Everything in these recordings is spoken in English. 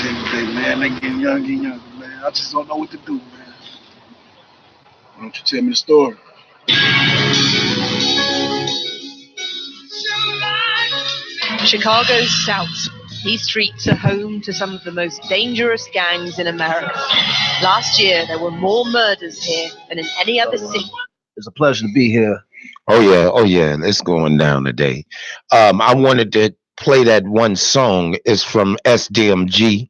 every day, man. They getting younger and younger, man. I just don't know what to do, man. Why don't you tell me the story? Chicago's South. These streets are home to some of the most dangerous gangs in America. Last year, there were more murders here than in any other city. It's a pleasure to be here. Oh yeah, it's going down today. I wanted to play that one song. It's from SDMG,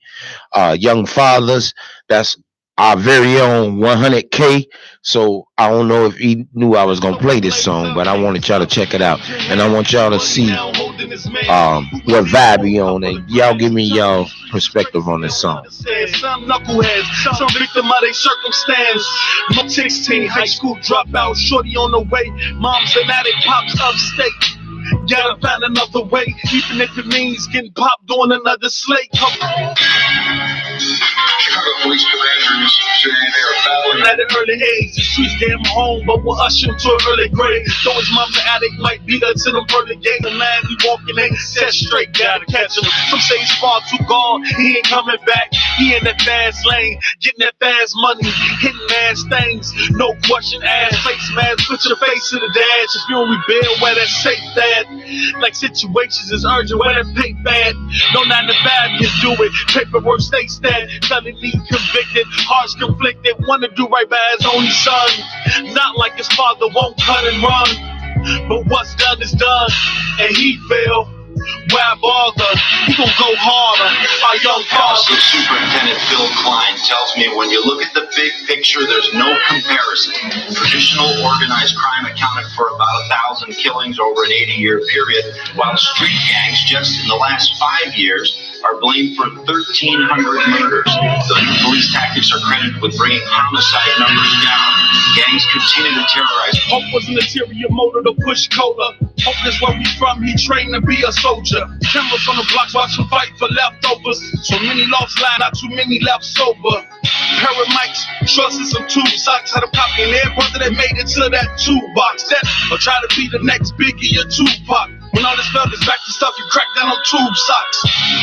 Young Fathers. That's our very own 100K. So I don't know if he knew I was gonna play this song, but I wanted y'all to check it out, and I want y'all to see what vibe he on, and y'all give me y'all perspective on this song. Some knuckleheads, some victim of their circumstance. 16, high school dropout, shorty on the way. Mom's an addict, pops upstate. Gotta find another way, even if it means getting popped on another slate. Chicago police commanders saying they are battling At an early age, the streets gave him home, but we'll usher him to an early grave. Though his mom's an addict, might beat her to the early game. The man he walking ain't set straight, gotta catch him. Some say he's far too gone, he ain't coming back. He in that fast lane, getting that fast money, hitting ass things. No question asked, face mask, put your face to the dash. If you don't rebuild, where that safe at? Like situations is urgent, where that pay bad. No 9 to 5 can do it, paperwork states that. Felony convicted, hearts conflicted, wanna do right by his only son. Not like his father won't cut and run, but what's done is done, and he fell. Why bother? He gon' go harder. Our young Council father. Superintendent Phil Klein tells me when you look at the big picture, there's no comparison. Traditional organized crime accounted for about 1,000 killings over an 80-year period, while street gangs just in the last 5 years are blamed for 1,300 murders. The new police tactics are credited with bringing homicide numbers down. Gangs continue to terrorize. Hope was an ulterior motive to push cola. Hope is where we from, he trained to be a soldier. Cameras on the blocks watch him fight for leftovers. So many lost line, not too many left sober. Pair of mics, shorts and some tube socks. Had a copy in every brother that made it to that toolbox. That or try to be the next Biggie or Tupac. When all this felt is back to stuff, you crack down on tube socks.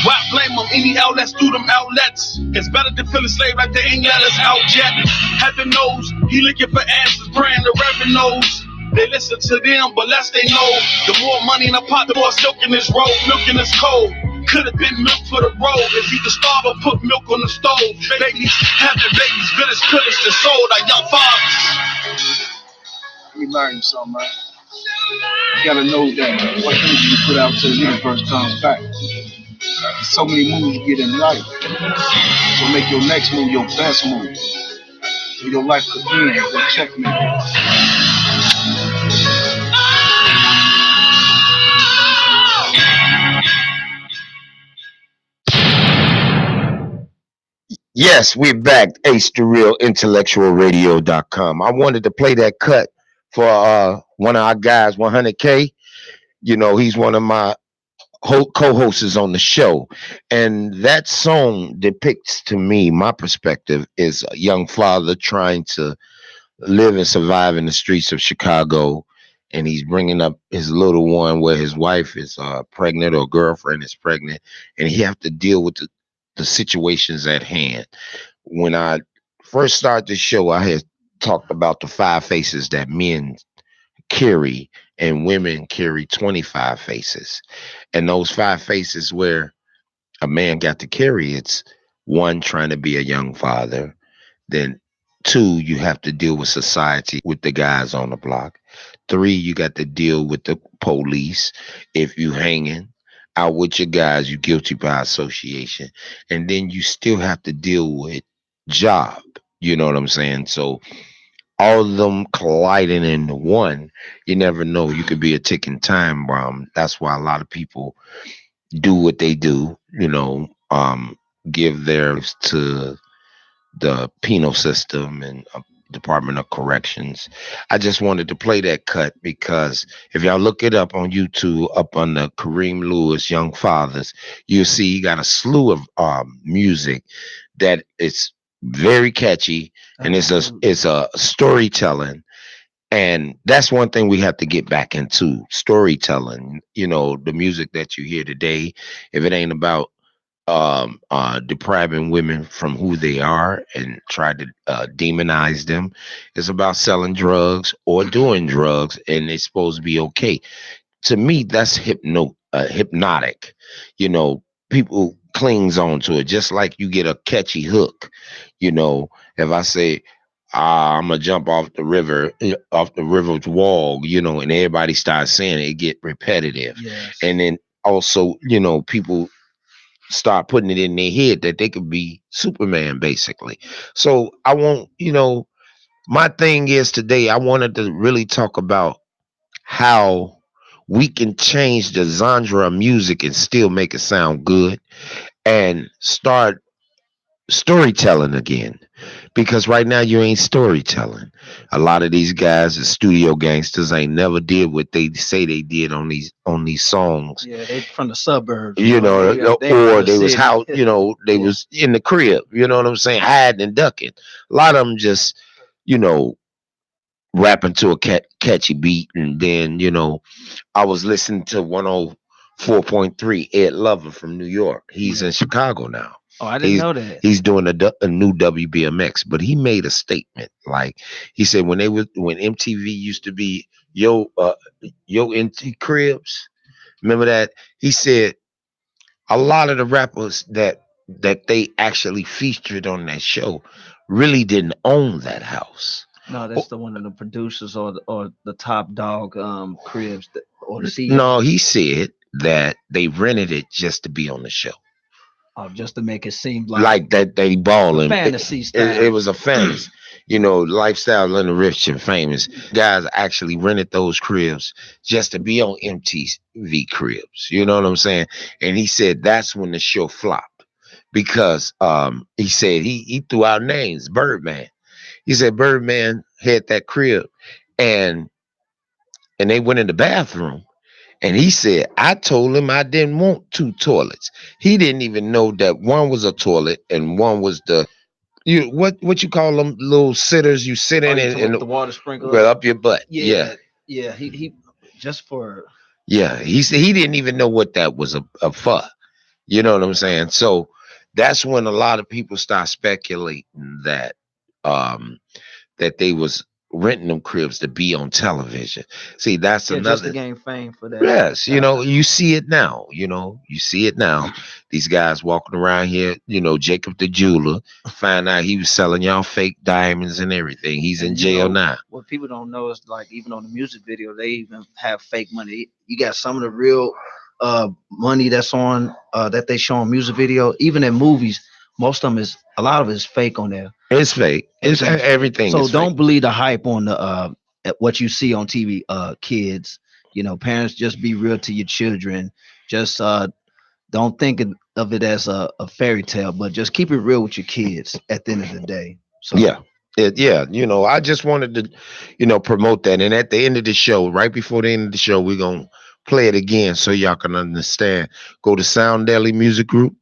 Why blame them? Any outlets through them outlets. It's better to feel a slave like they ain't let us out yet. Heaven knows, he looking for answers, praying the Reverend knows. They listen to them, but less they know. The more money in the pot, the more silk in this road, milk in this cold. Could have been milk for the road. If you could starve or put milk on the stove. Babies having babies, village pillaged and sold. Our young fathers. Let me learn you something, man. You gotta know that what energy you put out to the universe comes back. There's so many moves you get in life. So make your next move your best move. So your life could end with checkmate. Yes, we're back. Ace the Real IntellectualRadio.com. I wanted to play that cut for one of our guys, 100K. You know, he's one of my co-hosts on the show, and that song depicts to me, my perspective is a young father trying to live and survive in the streets of Chicago, and he's bringing up his little one where his wife is pregnant or girlfriend is pregnant, and he have to deal with the situations at hand. When I first started the show, I had talked about the 5 faces that men carry and women carry 25 faces. And those 5 faces where a man got to carry, it's 1, trying to be a young father. Then 2, you have to deal with society, with the guys on the block. 3, you got to deal with the police. If you hanging out with your guys, you guilty by association. And then you still have to deal with job. You know what I'm saying? So all of them colliding into one, you never know. You could be a ticking time bomb. That's why a lot of people do what they do, give theirs to the penal system and Department of Corrections. I just wanted to play that cut because if y'all look it up on YouTube, up on the Kareem Lewis Young Fathers, you'll see he got a slew of music that is very catchy, and it's a storytelling. And that's one thing we have to get back into, storytelling. The music that you hear today, if it ain't about depriving women from who they are and try to demonize them. It's about selling drugs or doing drugs, and it's supposed to be okay. To me, that's hypnotic. You know, people clings on to it just like you get a catchy hook. You know, if I say, I'm gonna jump off the river's wall, and everybody starts saying it, it get repetitive. Yes. And then also, people start putting it in their head that they could be Superman, basically. So I want, my thing is today, I wanted to really talk about how we can change the genre of music and still make it sound good and start storytelling again, because right now you ain't storytelling. A lot of these guys, the studio gangsters, ain't never did what they say they did on these songs. Yeah, they from the suburbs, they ain't from Or the they was city. how they Yeah. was in the crib. You know what I'm saying? Hiding and ducking. A lot of them just you know rapping to a catchy beat, and then I was listening to 104.3 Ed Lover from New York. He's in Yeah. Chicago now. Oh, I didn't He's know that. he's doing a new WBMX, but he made a statement. Like he said, when MTV used to be yo MT Cribs, remember that? He said a lot of the rappers that they actually featured on that show really didn't own that house. No, Oh, that's the one of the producers or the top dog cribs or the no, CEO. he said that they rented it just to be on the show. Just to make it seem like Like that they a balling. fantasy It style. was a fantasy. Lifestyle and the rich and famous guys actually rented those cribs just to be on MTV Cribs. You know what I'm saying? And he said that's when the show flopped because he said he threw out names. Birdman. He said Birdman had that crib, and they went in the bathroom. And he said, I told him I didn't want two toilets. He didn't even know that one was a toilet and one was the what you call them little sitters you sit Oh, in you talking and about the water sprinkler? well, up your butt. Yeah. Yeah, yeah. He just for Yeah. He said he didn't even know what that was a for. You know what I'm saying? So that's when a lot of people start speculating um that they was renting them cribs to be on television. See, that's yeah, just to another. gain fame for that. Yes, Uh, you see it now. You see it now. These guys walking around here, Jacob the jeweler, find out he was selling y'all fake diamonds and everything. He's in and jail now. what people don't know is like even on the music video, they even have fake money. You got some of the real money that's on that they show on music video, even in movies. Most of them is a lot of it is fake on there. It's fake. It's Everything's fake. everything So is fake. don't believe the hype on the at what you see on TV. Kids, parents, just be real to your children. Just don't think of it as a fairy tale, but just keep it real with your kids at the end of the day. So Yeah. Yeah, I just wanted to, promote that. And at the end of the show, right before the end of the show, we're gonna play it again so y'all can understand. Go to Sound Daily Music Group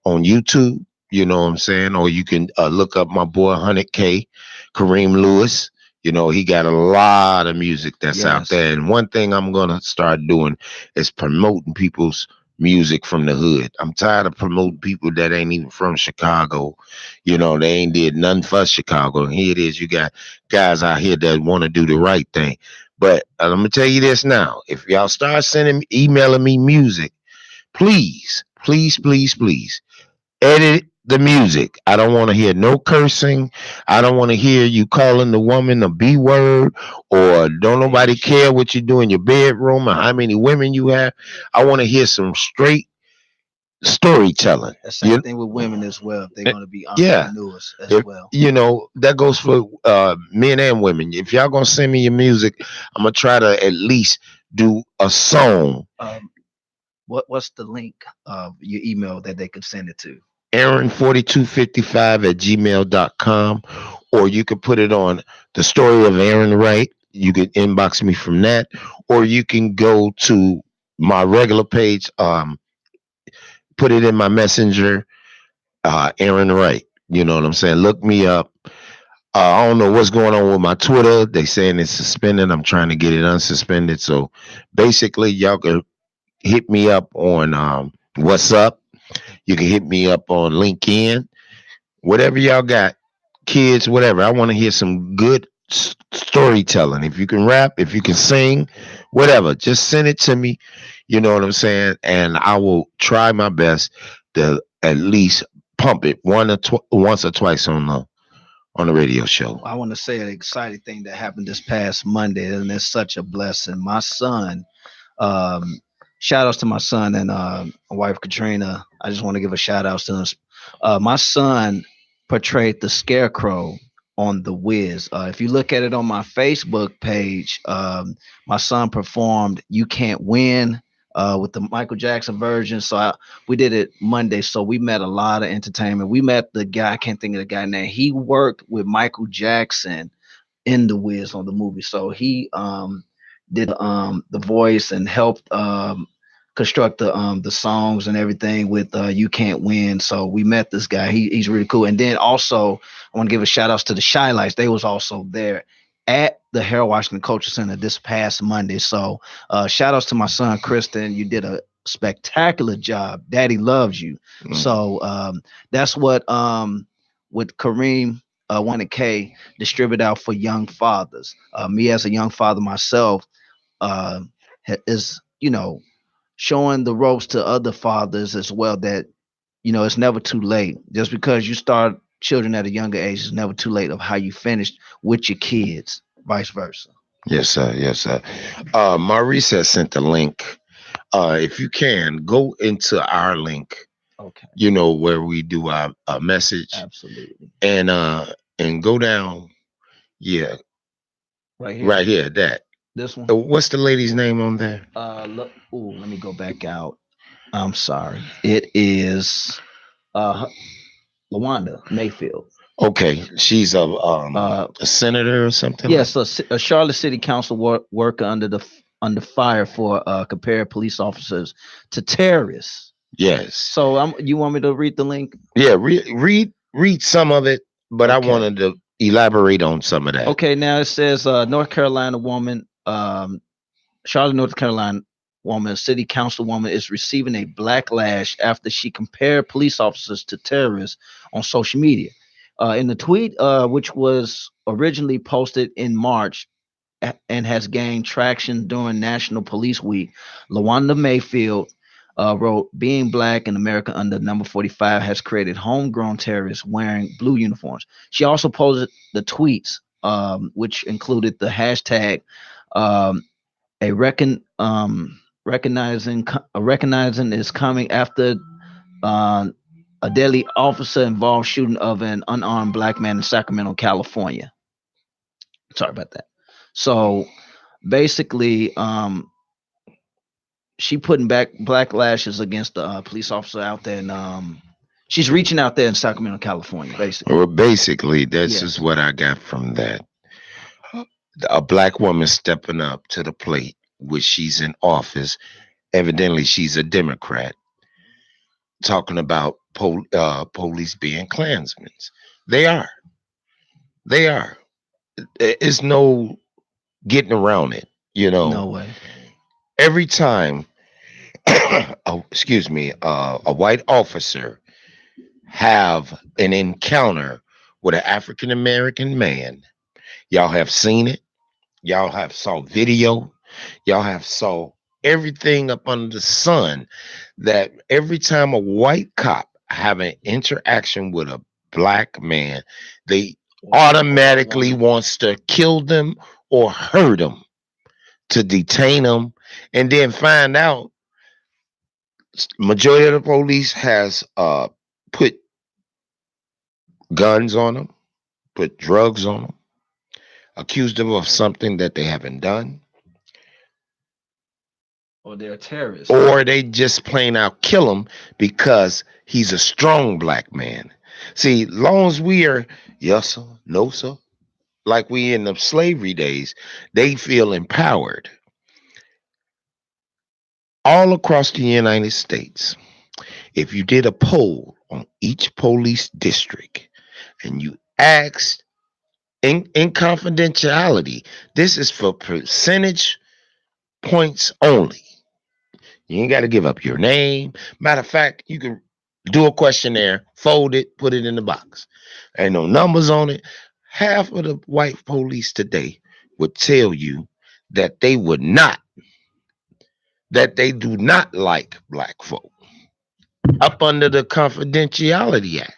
on YouTube, you know what I'm saying? Or you can look up my boy 100K, Kareem Lewis. He got a lot of music that's out yes, there. And one thing I'm going to start doing is promoting people's music from the hood. I'm tired of promoting people that ain't even from Chicago. They ain't did nothing for Chicago. And here it is. You got guys out here that want to do the right thing. But I'm going to tell you this now. If y'all start emailing me music, please, please, please, please edit the music. I don't want to hear no cursing. I don't want to hear you calling the woman a B word or don't nobody care what you do in your bedroom or how many women you have. I want to hear some straight storytelling. the same thing with women as well. If they're going to be Yeah. entrepreneurs as If well. that goes for men and women. If y'all gonna send me your music, I'm gonna try to at least do a song. What's the link of your email that they could send it to? Aaron4255 at gmail.com, or you could put it on the story of Aaron Wright. You could inbox me from that, or you can go to my regular page, put it in my messenger, Aaron Wright. You know what I'm saying? Look me up. I don't know what's going on with my Twitter. They saying it's suspended. I'm trying to get it unsuspended. So basically, y'all can hit me up on what's up. You can hit me up on LinkedIn, whatever y'all got, kids, whatever. I want to hear some good storytelling. If you can rap, if you can sing, whatever, just send it to me. You know what I'm saying? And I will try my best to at least pump it once or twice on the radio show. I want to say an exciting thing that happened this past Monday, and it's such a blessing. My son, um, shout outs to my son and my wife Katrina. I just want to give a shout out to them. My son portrayed the Scarecrow on The Wiz. If you look at it on my Facebook page, my son performed "You Can't Win" with the Michael Jackson version. We did it Monday, so we met a lot of entertainment. We met the guy. I can't think of the guy name. He worked with Michael Jackson in The Wiz on the movie. So he did the voice and helped construct the songs and everything with You Can't Win. So we met this guy. He's really cool. And then also I want to give a shout outs to the Shy Lights. They was also there at the Harold Washington Culture Center this past Monday. So shout outs to my son Kristen. You did a spectacular job. Daddy loves you. So that's what with Kareem 1K distribute out for young fathers. Me as a young father myself uh, is showing the ropes to other fathers as well that it's never too late. Just because you start children at a younger age, it's never too late of how you finish with your kids, vice versa. Yes, sir. Yes, sir. Maurice has sent the link. If you can go into our link, Okay, where we do our message, absolutely. and go down. Yeah, Right here, right here. That. this one. What's the lady's name on there? Look. Ooh, let me go back out. I'm sorry. It is uh Lawanda Mayfield. Okay, she's Uh, a senator or something like. yes, a Charlotte City Council worker under fire for comparing police officers to terrorists. Yes. So you want me to read the link? Yeah. Read some of it, but I Okay. wanted to elaborate on some of that. Okay, now it says North Carolina woman, Charlotte, North Carolina woman, city councilwoman is receiving a backlash after she compared police officers to terrorists on social media. In the tweet, which was originally posted in March and has gained traction during National Police Week, Lawanda Mayfield wrote, "Being black in America under number 45 has created homegrown terrorists wearing blue uniforms." She also posted the tweets, which included the hashtag um, a recognizing is coming after uh, a deadly officer involved shooting of an unarmed black man in Sacramento, California. Sorry about that. So basically, she putting back black lashes against the police officer out there, and she's reaching out there in Sacramento, California. Basically, Well, basically, this is yes, what I got from that. A black woman stepping up to the plate, which she's in office. Evidently, she's a Democrat, talking about police being Klansmen. They are. They are. It's no getting around it. no way. Every time, oh, excuse me, a white officer have an encounter with an African American man, y'all have seen it. Y'all have saw video. Y'all have saw everything up under the sun. That every time a white cop have an interaction with a black man, they automatically wants to kill them or hurt them to detain them, and then find out majority of the police has put guns on them, put drugs on them, accused them of something that they haven't done, Or they're terrorists. or they just plain out kill him because he's a strong black man. See, long as we are yes sir, no sir, like we in the slavery days, they feel empowered. All across the United States, if you did a poll on each police district and you asked in confidentiality, this is for percentage points only. You ain't got to give up your name. Matter of fact, you can Do a questionnaire, fold it, put it in the box. Ain't no numbers on it. Half of the white police today would tell you that they would not, that they do not like black folk up under the Confidentiality Act.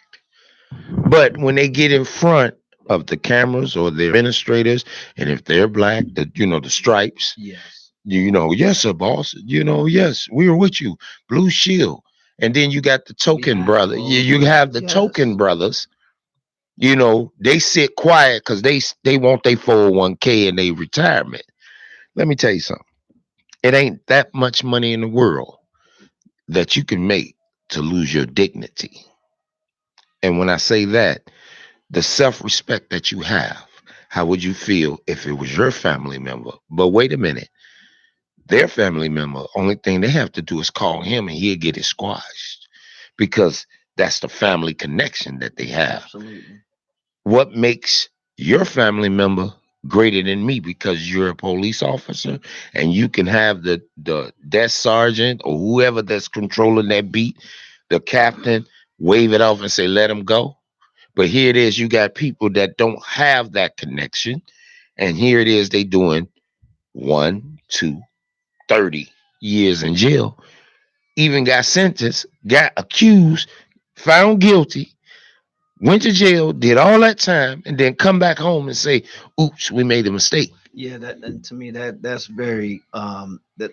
But when they get in front of the cameras or their administrators, and if they're black, the stripes, Yes. yes, sir, boss. Yes, we are with you. Blue Shield. And then you got the token Behind brother. You closed have doors. the token Yes. brothers. They sit quiet because they want their 401k and their retirement. Let me tell you something. It ain't that much money in the world that you can make to lose your dignity. And when I say that, the self-respect that you have, how would you feel if it was your family member? But wait a minute, their family member, only thing they have to do is call him and he'll get it squashed because that's the family connection that they have. Absolutely. What makes your family member greater than me because you're a police officer and you can have the desk sergeant or whoever that's controlling that beat, the captain, wave it off and say, let him go. But here it is, you got people that don't have that connection. And here it is, they doing 1, 2, 30 years in jail. Even got sentenced, got accused, found guilty, went to jail, did all that time, and then come back home and say, oops, we made a mistake. Yeah, that and to me that's very that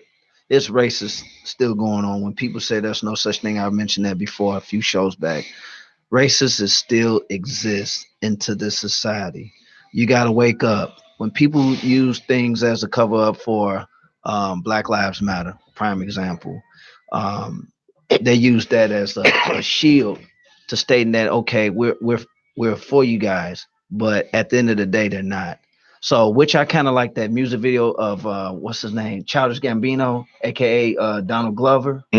it's racist still going on. When people say there's no such thing, I mentioned that before a few shows back. Racism still exists into this society. You got to wake up. When people use things as a cover up for Black Lives Matter, prime example, um, they use that as a shield to stating that okay, we're for you guys, but at the end of the day, they're not. So, which I kind of like that music video of what's his name, Childish Gambino, aka Donald Glover. I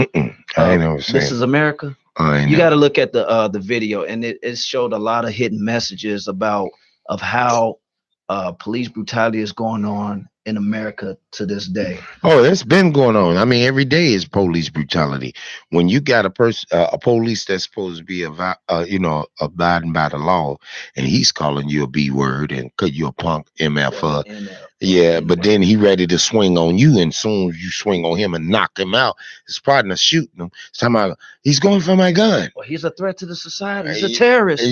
ain't never This seen is it. America. I ain't You got never. to look at the video, and it showed a lot of hidden messages about of how police brutality is going on in America to this day. Oh, it's been going on. I mean, every day is police brutality. When you got a police that's supposed to be abiding by the law, and he's calling you a B word and cut you a punk Yeah, MF. and Yeah, N but then word. he ready to swing on you, and soon as you swing on him and knock him out, his partner shooting him. It's talking about he's going for my gun. Well, he's a threat to the society. He's a Y- terrorist.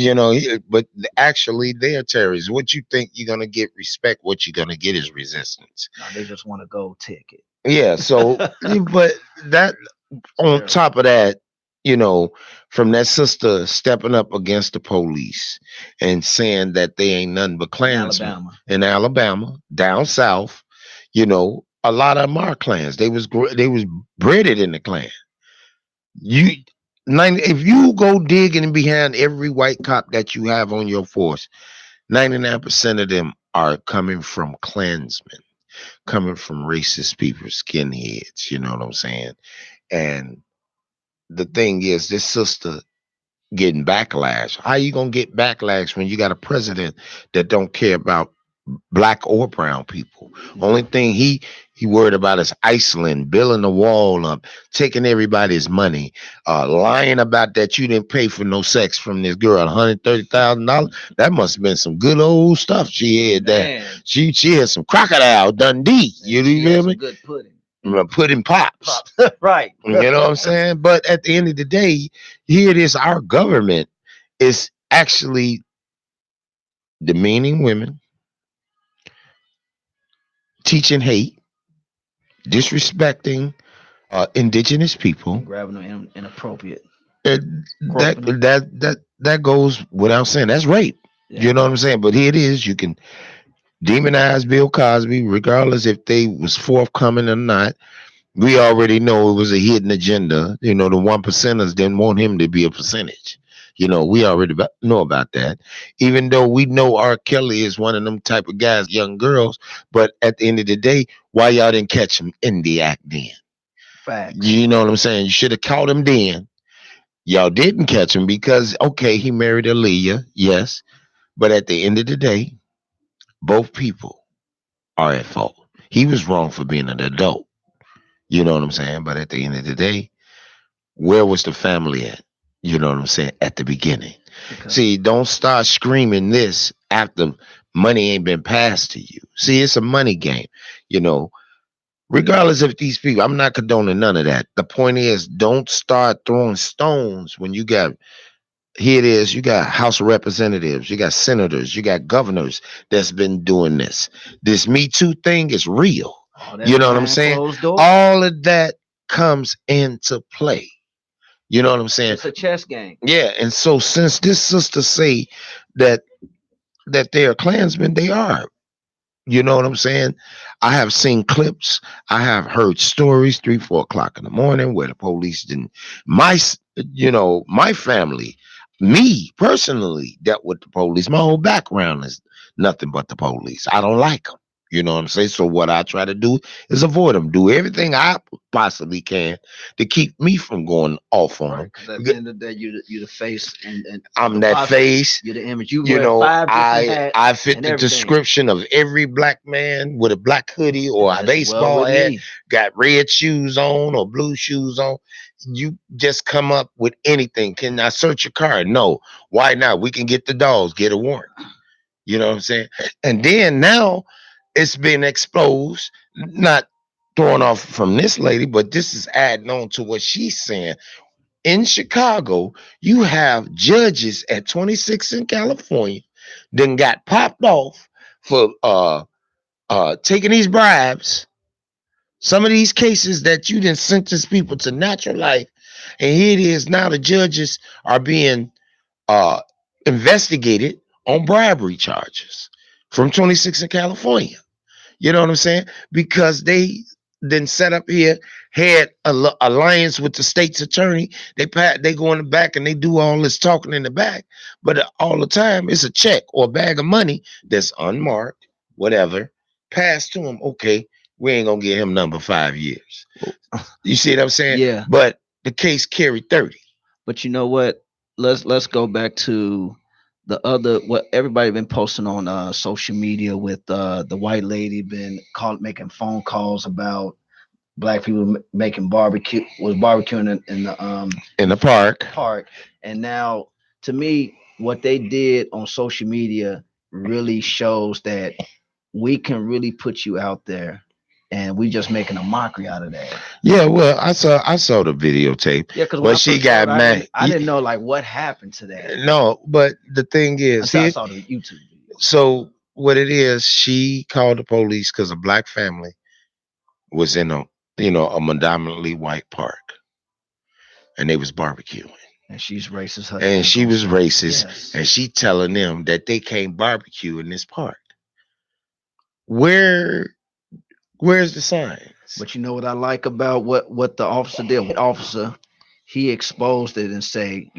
but actually, they're terrorists. What you think you're gonna get respect? What you're gonna get is resistance. No, they just want a gold ticket. Yeah. So, but that on Terrible. top of that, you know, from that sister stepping up against the police and saying that they ain't nothing but In Klansmen Alabama. in Alabama, down south, a lot of them are clans. They was bred in the clan. You if you go digging behind every white cop that you have on your force, 99% of them are coming from Klansmen, coming from racist people, skinheads. You know what I'm saying? And the thing is, this sister getting backlash. How you gonna get backlash when you got a president that don't care about black or brown people? Only thing he worried about is Iceland, building the wall up, taking everybody's money, lying about that you didn't pay for no sex from this girl, $130,000. That must have been some good old stuff she had there. Man, She had some crocodile Dundee. You man, she had feel some me? good pudding. Pudding pops. Pop. Right. You know what I'm saying? But at the end of the day, here it is. Our government is actually demeaning women, teaching hate, disrespecting indigenous people. And grabbing them inappropriate. And that Groping them. that goes without saying. That's rape. You Yeah. know what I'm saying? But here it is. You can demonize Bill Cosby, regardless if they was forthcoming or not. We already know it was a hidden agenda. The one percenters didn't want him to be a percentage. We already know about that. Even though we know R. Kelly is one of them type of guys, young girls, but at the end of the day, why y'all didn't catch him in the act then? Facts. You know what I'm saying? You should have caught him then. Y'all didn't catch him because okay, he married Aaliyah, yes, but at the end of the day, both people are at fault. He was wrong for being an adult. You know what I'm saying? But at the end of the day, where was the family at? You know what I'm saying? At the beginning. Okay. See, don't start screaming this after money ain't been passed to you. See, it's a money game. You know, regardless of these people, I'm not condoning none of that. The point is, don't start throwing stones when you got, here it is, you got House of Representatives, you got senators, you got governors that's been doing this. This Me Too thing is real. All that You know what I'm behind saying? closed doors. All of that comes into play. You know what I'm saying? It's a chess game. Yeah. And so since this sister say that they are Klansmen, they are. You know what I'm saying? I have seen clips. I have heard stories 3, 4 o'clock in the morning where the police didn't. My family, me personally, dealt with the police. My whole background is nothing but the police. I don't like them. You know what I'm saying? So what I try to do is avoid them. Do everything I possibly can to keep me from going off on them. Because at the end of the day, you the face and I'm the that boss, face. you're the image. You You wear know, 5 different hats I fit and the everything. description of every black man with a black hoodie or a That's well baseball with hat, me. got red shoes on or blue shoes on. You just come up with anything. Can I search your car? No. Why not? We can get the dogs, get a warrant. You know what I'm saying? And then now it's been exposed, not throwing off from this lady, but this is adding on to what she's saying. In Chicago, you have judges at 26 in California then got popped off for taking these bribes. Some of these cases that you didn't sentence people to natural life, and here it is now the judges are being uh investigated on bribery charges from 26 in California. You know what I'm saying? Because they then set up here, had a alliance with the state's attorney. They go in the back and they do all this talking in the back, but all the time it's a check or a bag of money that's unmarked, whatever, passed to him. Okay, we ain't gonna give him number 5 years. You see what I'm saying? Yeah, But the case carried 30. but you know what? Let's go back to the other what everybody been posting on social media with the white lady been making phone calls about black people making barbecuing in the In the park. park. And now, to me, what they did on social media really shows that we can really put you out there, and we just making a mockery out of that. Yeah, well, I saw the videotape, Yeah, because when but I she first saw got it, mad. I didn't know like what happened to that No, but the thing is, until I here, saw the YouTube video. so what it is, she called the police because a black family was in a predominantly white park, and they was barbecuing, And she's racist. Her and dad she gonna was say racist, yes. and she telling them that they can't barbecue in this park. Where, where's the signs? But you know what I like about what the officer did? White officer, he exposed it and say,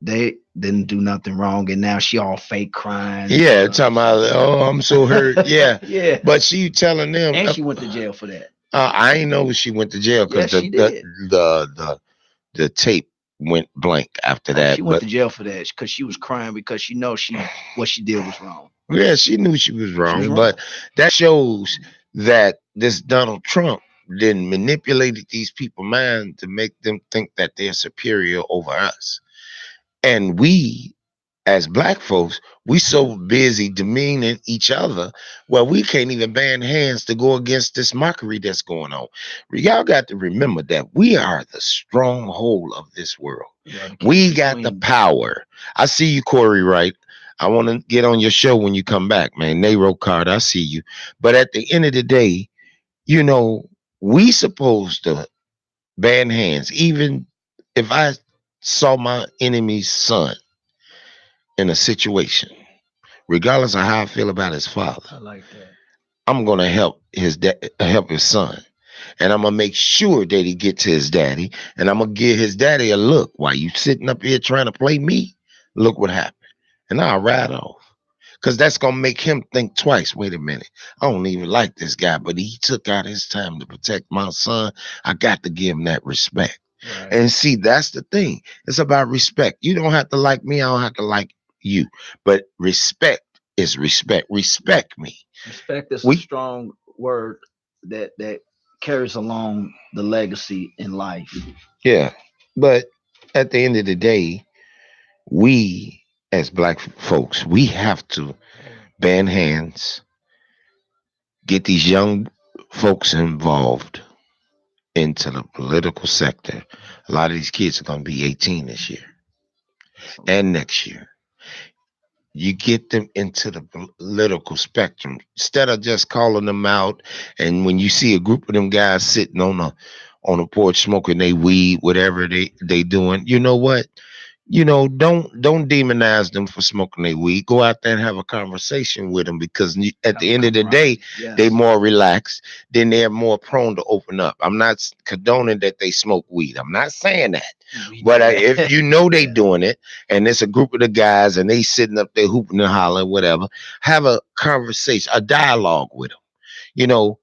they didn't do nothing wrong, and now she all fake crying and Yeah, stuff. talking about, oh, I'm so hurt. Yeah, Yeah, but she telling them, and she went to jail for that. I ain't know she went to jail because Yes, she did. the tape went blank after Oh, she that. went But to jail for that because she was crying because she knows what she did was wrong. yeah, she knew she was She was wrong. wrong. But that shows that this Donald Trump then manipulated these people's mind to make them think that they're superior over us. And we, as black folks, we so busy demeaning each other where we can't even band hands to go against this mockery that's going on. Y'all got to remember that we are the stronghold of this world. We are the We kings and got the queens. power. I see you, Corey Wright. I want to get on your show when you come back, man. Nero Card, I see you. But at the end of the day, you know, we supposed to band hands. Even if I saw my enemy's son in a situation, regardless of how I feel about his father, I like that. I'm gonna help his son, and I'm gonna make sure that he gets to his daddy, and I'm gonna give his daddy a look. While you sitting up here trying to play me, look what happened, and I'll ride off. Cause that's gonna make him think twice. Wait a minute, I don't even like this guy, but he took out his time to protect my son. I got to give him that respect. Right. And see, that's the thing. It's about respect. You don't have to like me. I don't have to like you. But respect is respect. Respect me. Respect is a We strong word that carries along the legacy in life. Yeah. But At the end of the day, we as black folks, we have to band hands, get these young folks involved into the political sector. A lot of these kids are going to be 18 this year and next year. You get them into the political spectrum instead of just calling them out. And when you see a group of them guys sitting on a porch smoking they weed, whatever they doing, you know what? Don't demonize them for smoking their weed. Go out there and have a conversation with them because at the end of the day, they Yes. more relaxed. Then they're more prone to open up. I'm not condoning that they smoke weed. I'm not saying that. We But know that. if you know they Yeah. doing it, and it's a group of the guys, and they sitting up there hooping and hollering, whatever, have a conversation, a dialogue with them. You know,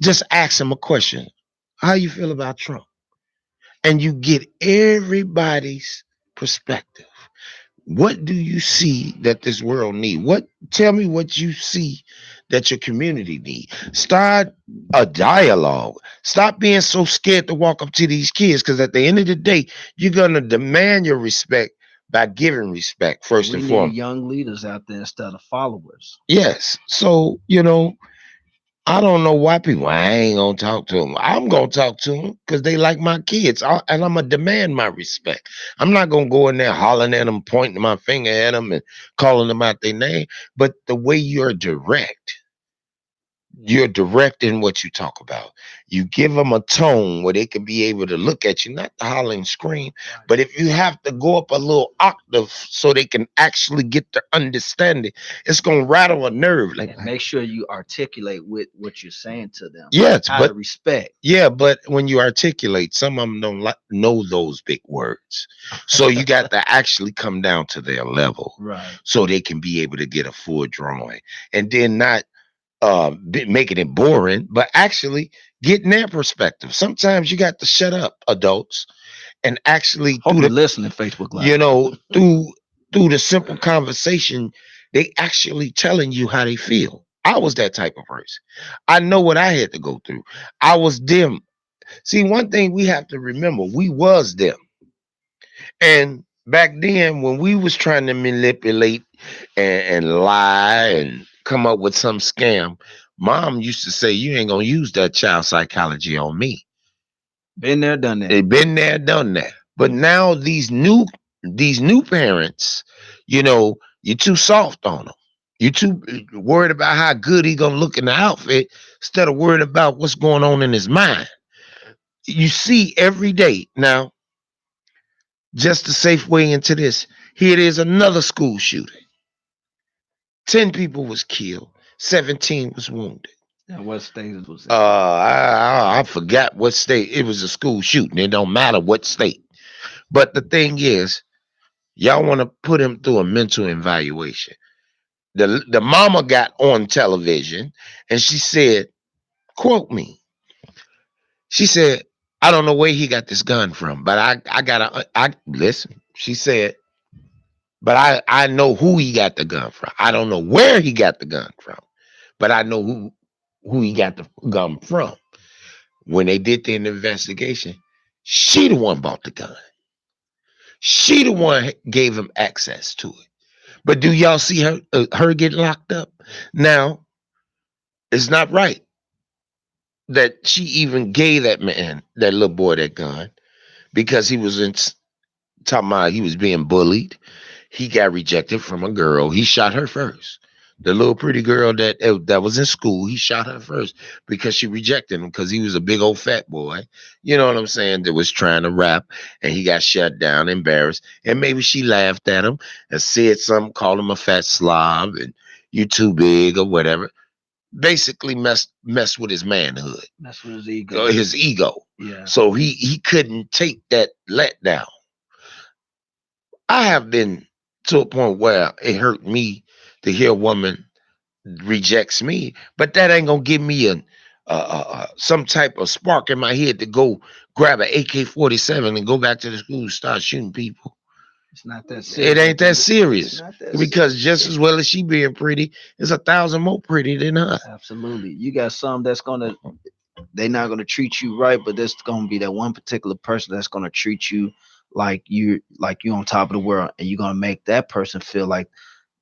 just ask them a question. How you feel about Trump? And you get everybody's perspective. What do you see that this world need? What Tell me what you see that your community need. Start a dialogue. Stop being so scared to walk up to these kids because at the end of the day, you're gonna demand your respect by giving respect first We and need foremost. young leaders out there instead of followers. Yes. So, I don't know why people. I ain't gonna talk to them. I'm gonna talk to them because they like my kids, and I'm gonna demand my respect. I'm not gonna go in there hollering at them, pointing my finger at them, and calling them out their name. But the way you're direct in what you talk about. You give them a tone where they can be able to look at you, not to holler and scream, but if you have to go up a little octave so they can actually get the understanding, it's gonna rattle a nerve. Like, And make sure you articulate with what you're saying to them. yes, Out but of respect. yeah, but when you articulate, some of them don't know those big words. So you got to actually come down to their level Right. so they can be able to get a full drawing. And then not making it boring, but actually getting their perspective. Sometimes you got to shut up, adults, and actually Hope you're listening, Facebook Live. through the simple conversation, they actually telling you how they feel. I was that type of person. I know what I had to go through. I was them. See, one thing we have to remember, we was them. And back then, when we was trying to manipulate and lie and come up with some scam, mom used to say, "You ain't gonna use that child psychology on me." Been there, done that. They been there, done that. But now these new parents, you're too soft on them. You're too worried about how good he gonna look in the outfit instead of worried about what's going on in his mind. You see every day now. Just a safe way into this. Here it is, another school shooting. 10 people was killed. 17 was wounded. And what stage was it? I forgot what state. It was a school shooting. It don't matter what state. But the thing is, y'all want to put him through a mental evaluation. The mama got on television and she said, quote me. She said, I don't know where he got this gun from, but I gotta I listen. She said, but I know who he got the gun from. I don't know where he got the gun from, but I know who he got the gun from. When they did the investigation, she the one bought the gun. She the one gave him access to it. But do y'all see her get locked up? Now, it's not right that she even gave that man, that little boy, that gun because he was talking about he was being bullied. He got rejected from a girl. He shot her first. The little pretty girl that was in school, he shot her first because she rejected him because he was a big old fat boy. You know what I'm saying? That was trying to rap and he got shut down, embarrassed. And maybe she laughed at him and said something, called him a fat slob and you too big or whatever. Basically messed with his manhood, That's with his ego. his ego. Yeah. So he couldn't take that letdown. I have been to a point where it hurt me to hear a woman rejects me, but that ain't gonna give me some type of spark in my head to go grab an AK-47 and go back to the school and start shooting people. It's not that It serious. ain't that It's serious not that because serious. just as well as she being pretty, there's 1,000 more pretty than her. Absolutely. You got some that's gonna they're not gonna treat you right, but there's gonna be that one particular person that's gonna treat you like you on top of the world, and you're gonna make that person feel like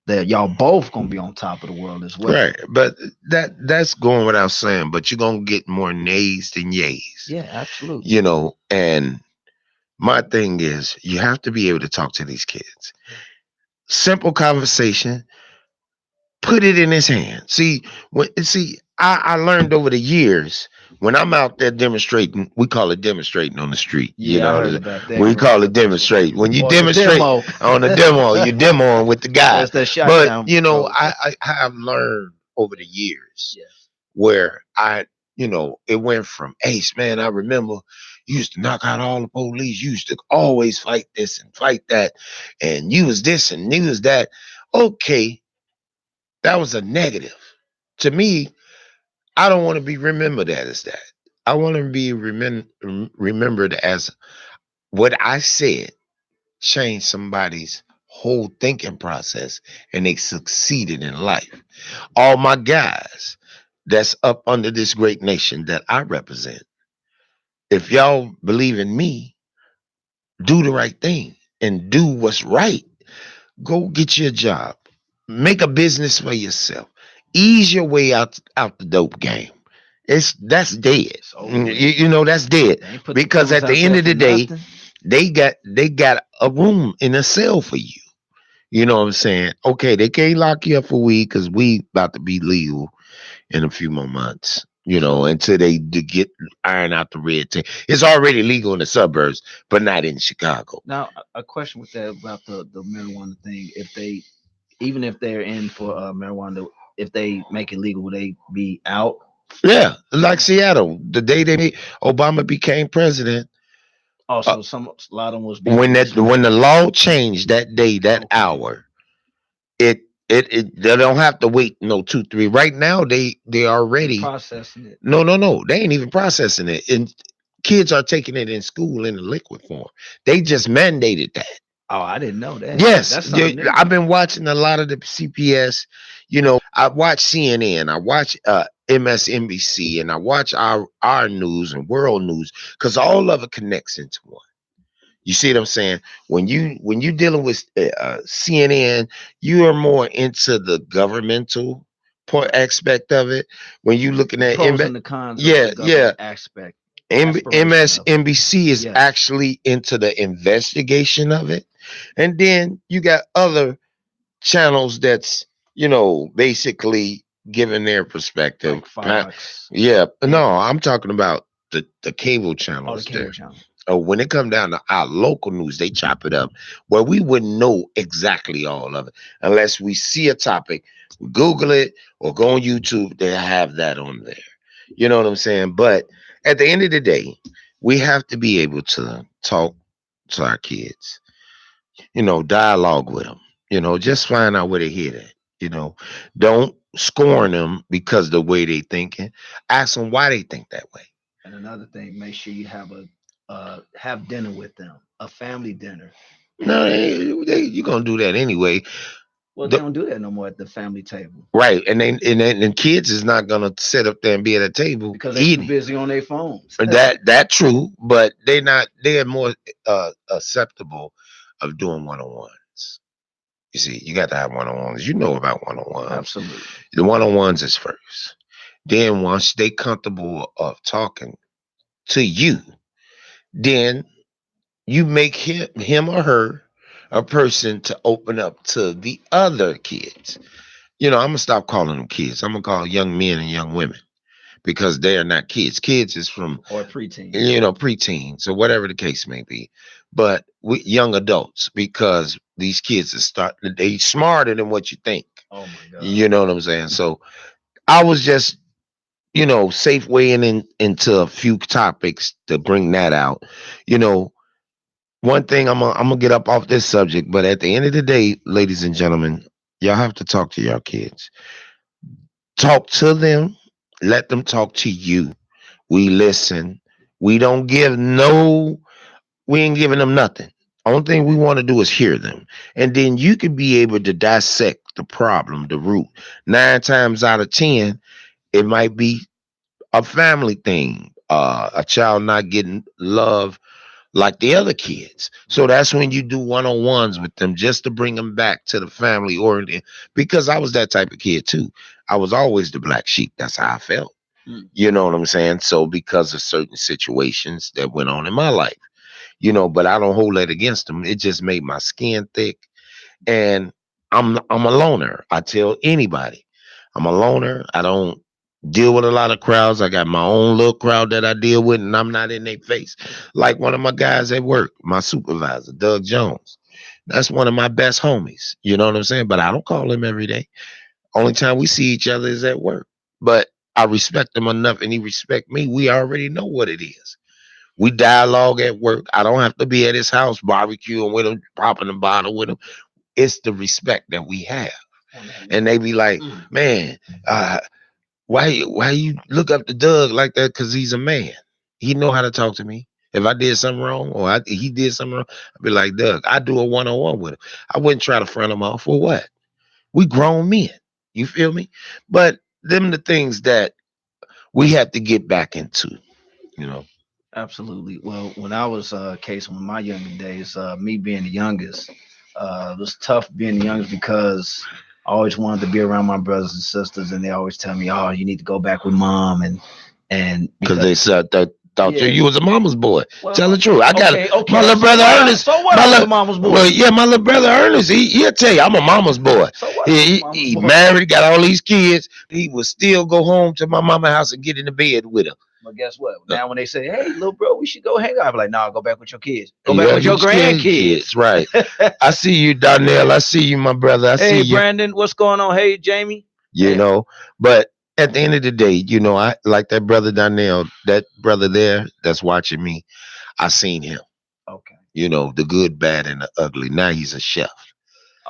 that y'all both gonna be on top of the world as well. Right. But that's going without saying, but you're gonna get more nays than yays. Yeah, absolutely. And my thing is you have to be able to talk to these kids. Simple conversation, put it in his hand. I learned over the years when I'm out there demonstrating, we call it demonstrating on the street. Yeah, I heard about that We growing call it up as well. demonstrate. When you Or the demonstrate demo. on the demo, you're demoing with the guy. That's that shot But down I, approach. I have learned over the years Yeah. where it went from Ace, man, I remember you used to knock out all the police. You used to always fight this and fight that, and you was this and you was that. Okay, that was a negative. To me, I don't want to be remembered as that. I want to be remembered as what I said changed somebody's whole thinking process and they succeeded in life. All my guys that's up under this great nation that I represent, if y'all believe in me, do the right thing and do what's right. Go get you a job. Make a business for yourself. Ease your way out the dope game. That's dead. It's over with. That's dead. They ain't put the Because criminals at out the end there of for the day, nothing. they got a room in a cell for you. You know what I'm saying? Okay, they can't lock you up for weed because weed about to be legal in a few more months. Until they get iron out the red tape. It's already legal in the suburbs, but not in Chicago. Now, a question with that about the marijuana thing. If they, even if they're in for marijuana, if they make it legal, will they be out? Yeah, like Seattle, the day Obama became president, uh, Also, a lot of them was being when released that from when the jail. law changed that day, that Okay. hour, they don't have to wait no 2 3. Right now, they They already processing it. no, they ain't even processing it, and kids are taking it in school in the liquid form. They just mandated that. Oh, I didn't know that. Yes, That's something new. I've been watching a lot of the CPS. I watch CNN, I watch MSNBC, and I watch our news and world news because all of it connects into one. You see what I'm saying? When you dealing with CNN, you are more into the governmental point Right. aspect of it. When you looking The at pros and the cons of yeah, the yeah, government aspiration of it. MSNBC is Yes. actually into the investigation of it. And then you got other channels that's, basically giving their perspective. Like Fox. Yeah, Yeah. no, I'm talking about the cable All the channels cable there. channels. When it come down to our local news, they chop it up where we wouldn't know exactly all of it unless we see a topic, we Google it or go on YouTube. They have that on there. You know what I'm saying? But at the end of the day, we have to be able to talk to our kids. Dialogue with them. Just find out where they hear that. Don't scorn them because the way they thinking. Ask them why they think that way. And another thing, make sure you have dinner with them, a family dinner. No, you're gonna do that anyway. Well, they The- don't do that no more at the family table right, and kids is not gonna sit up there and be at a table because they're too eating. busy on their phones. That true, but they're more acceptable of doing one-on-ones. You see, you got to have one-on-ones. You know about one-on-ones. Absolutely. The one-on-ones is first. Then once they comfortable of talking to you, then you make him or her a person to open up to the other kids. I'm gonna stop calling them kids. I'm gonna call young men and young women because they are not kids. Kids is from Or preteen. preteens or whatever the case may be. But we young adults because these kids they smarter than what you think. Oh my God. You know what I'm saying? So I was just safe weighing into a few topics to bring that out. You know, One thing I'm gonna get up off this subject, but at the end of the day, ladies and gentlemen, y'all have to talk to your kids. Talk to them. Let them talk to you. We listen. We don't give no. We ain't giving them nothing. Only thing we want to do is hear them, and then you can be able to dissect the problem, the root. 9 times out of 10, it might be a family thing. A child not getting love like the other kids. So that's when you do one-on-ones with them just to bring them back to the family oriented. Because I was that type of kid too. I was always the black sheep. That's how I felt. You know what I'm saying? So because of certain situations that went on in my life, but I don't hold that against them. It just made my skin thick. And I'm a loner. I tell anybody, I'm a loner. I don't deal with a lot of crowds. I got my own little crowd that I deal with, and I'm not in their face. Like one of my guys at work, my supervisor, Doug Jones. That's one of my best homies. You know what I'm saying? But I don't call him every day. Only time we see each other is at work. But I respect him enough, and he respect me. We already know what it is. We dialogue at work. I don't have to be at his house barbecuing with him, popping a bottle with him. It's the respect that we have. And they be like, man, why you look up to Doug like that? Because he's a man. He know how to talk to me. If I did something wrong or he did something wrong, I'd be like, Doug, I do a one-on-one with him. I wouldn't try to front him off for what? We grown men. You feel me? But them the things that we have to get back into, you know. Absolutely. Well, when I was Case, in my younger days, me being the youngest, it was tough being the youngest because I always wanted to be around my brothers and sisters, and they always tell me, "Oh, you need to go back with mom," and Because they said that thought Yeah. you was a mama's boy. Well, Tell the truth. I got okay, my little so brother what? Ernest. So what? My I was little, a mama's boy. well, yeah, my little brother Ernest. He'll tell you I'm a mama's boy. So what? He married, got all these kids. He would still go home to my mama's house and get in the bed with him. But guess what? Now when they say, "Hey, little bro, we should go hang out," I'm like, "Nah, go back with your kids. Go back with your grandkids." Right. I see you, Donnell. I see you, my brother. I see Hey, you. Brandon, what's going on? Hey, Jamie. You know, but at the end of the day, I like that brother Donnell, that brother there that's watching me. I seen him. Okay. The good, bad, and the ugly. Now he's a chef.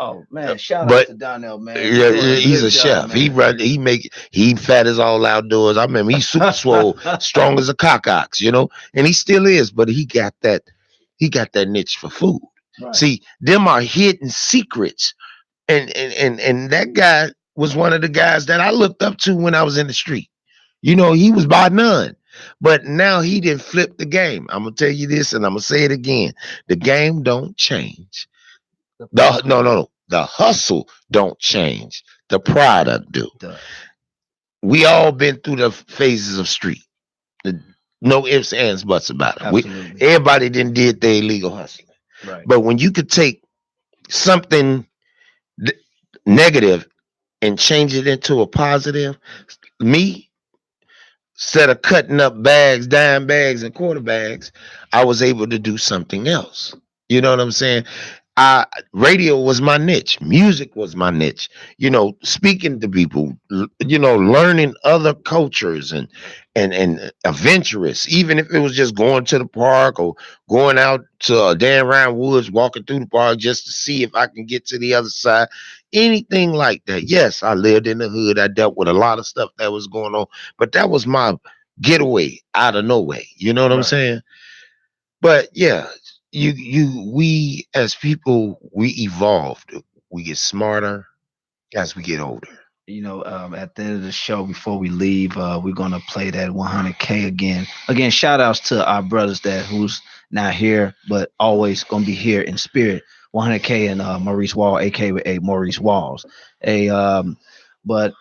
Oh man, shout But out to Donnell, man. yeah, he's a job, chef. He man. he fat as all outdoors. I remember he's super swole, strong as a cock ox, and he still is, but he got that niche for food. Right. See, them are hidden secrets. And that guy was one of the guys that I looked up to when I was in the street. He was by none. But now he didn't flip the game. I'm gonna tell you this, and I'm gonna say it again. The game don't change. No. The hustle don't change. The product do. We all been through the phases of street. No ifs, ands, buts about it. Everybody did the illegal hustling. Right. But when you could take something negative and change it into a positive, me, instead of cutting up bags, dime bags, and quarter bags, I was able to do something else. You know what I'm saying? Radio was my niche. Music was my niche. Speaking to people, learning other cultures and adventurous, even if it was just going to the park or going out to a Dan Ryan Woods, walking through the park just to see if I can get to the other side. Anything like that. Yes, I lived in the hood. I dealt with a lot of stuff that was going on, but that was my getaway out of nowhere. You know what I'm saying? But yeah, we as people, we evolved. We get smarter as we get older. At the end of the show, before we leave, we're gonna play that 100K again. Again, shout outs to our brothers who's not here, but always gonna be here in spirit. 100K and Maurice Wall, aka Maurice Walls. But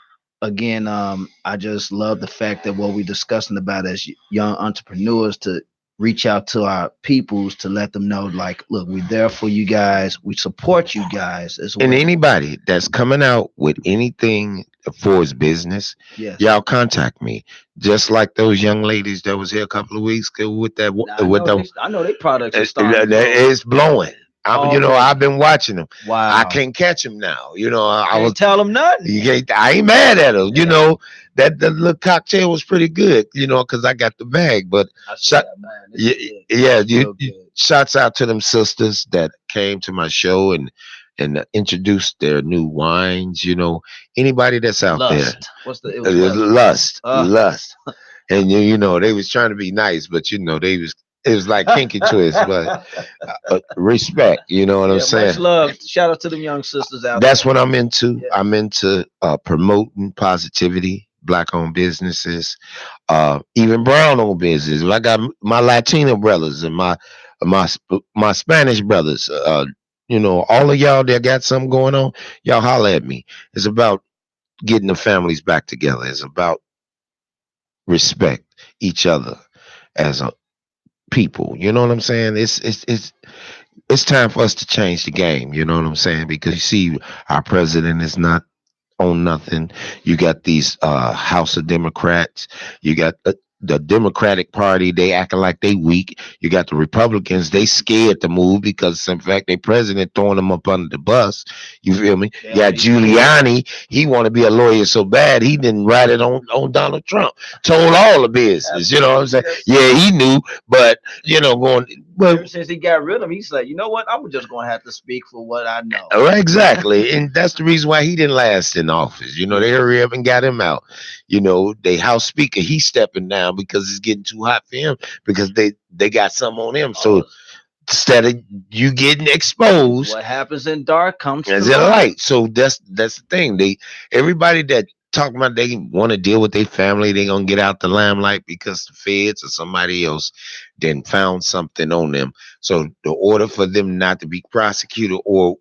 again, I just love the fact that what we're discussing about as young entrepreneurs to reach out to our peoples to let them know, like, look, we're there for you guys. We support you guys as well. And anybody that's coming out with anything for his business, y'all contact me. Just like those young ladies that was here a couple of weeks ago with that. I know they products are starting. It's blowing. I've been watching them. Wow. I can't catch them now. I was tell them nothing. I ain't mad at them. That the little cocktail was pretty good. Because I got the bag. But shouts out to them sisters that came to my show and introduced their new wines. Anybody that's out there. What's the Lust? And they was trying to be nice, but it was like kinky twist, but respect. You know what I'm saying? Much love. Shout out to them young sisters out there. That's what I'm into. Yeah. I'm into promoting positivity black-owned businesses, even brown-owned businesses. I got my Latino brothers and my my Spanish brothers. All of y'all that got something going on, y'all holler at me. It's about getting the families back together. It's about respect each other as a people. You know what I'm saying? It's time for us to change the game. You know what I'm saying? Because you see, our president is not on nothing. You got these House of Democrats. You got the Democratic Party. They acting like they weak. You got the Republicans. They scared to move because, in fact, their president throwing them up under the bus. You feel me? You got Giuliani. He want to be a lawyer so bad he didn't write it on Donald Trump. Told all the business. You know what I'm saying? Yeah, he knew, but going. Ever since he got rid of him, he's like, you know what? I'm just gonna have to speak for what I know. Exactly, and that's the reason why he didn't last in office. They hurry up and got him out. The House Speaker, he's stepping down because it's getting too hot for him because they got something on him. So instead of you getting exposed, what happens in dark comes to light. So that's the thing. Everybody that talking about they want to deal with their family, they gonna get out the limelight because the feds or somebody else then found something on them. So the order for them not to be prosecuted, or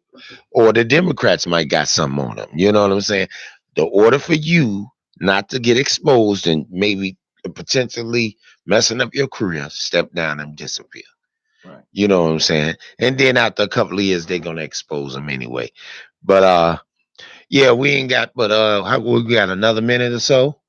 the Democrats might got something on them. You know what I'm saying? The order for you not to get exposed and maybe potentially messing up your career, step down and disappear. Right. You know what I'm saying? And then after a couple of years, they're gonna expose them anyway. But yeah, we ain't got but we got another minute or so.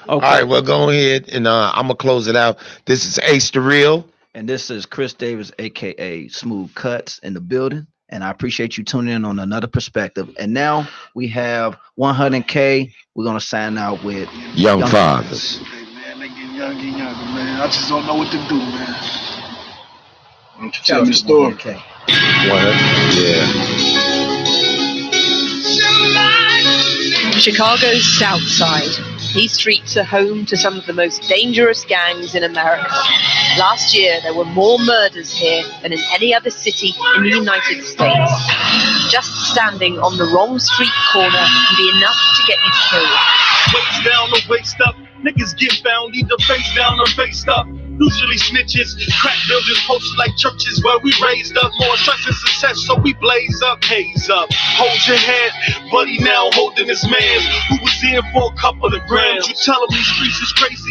Okay. All right, well, go ahead and I'm gonna close it out. This is Ace the Real. And this is Chris Davis, aka Smooth Cuts, in the building. And I appreciate you tuning in on another perspective. And now we have 100K. We're gonna sign out with Young Fathers. Hey, man, they get younger, man. I just don't know what to do, man. Tell me the story. 100K. Yeah. Chicago's South Side. These streets are home to some of the most dangerous gangs in America. Last year, there were more murders here than in any other city in the United States. Just standing on the wrong street corner can be enough to get you killed. Waist down or waist up, niggas get found either face down or face up. Usually snitches, crack buildings posted like churches where we raised up. More stress and success, so we blaze up, haze up. Hold your head, buddy now holding his mans who was in for a couple of grams. You tell him these streets is crazy.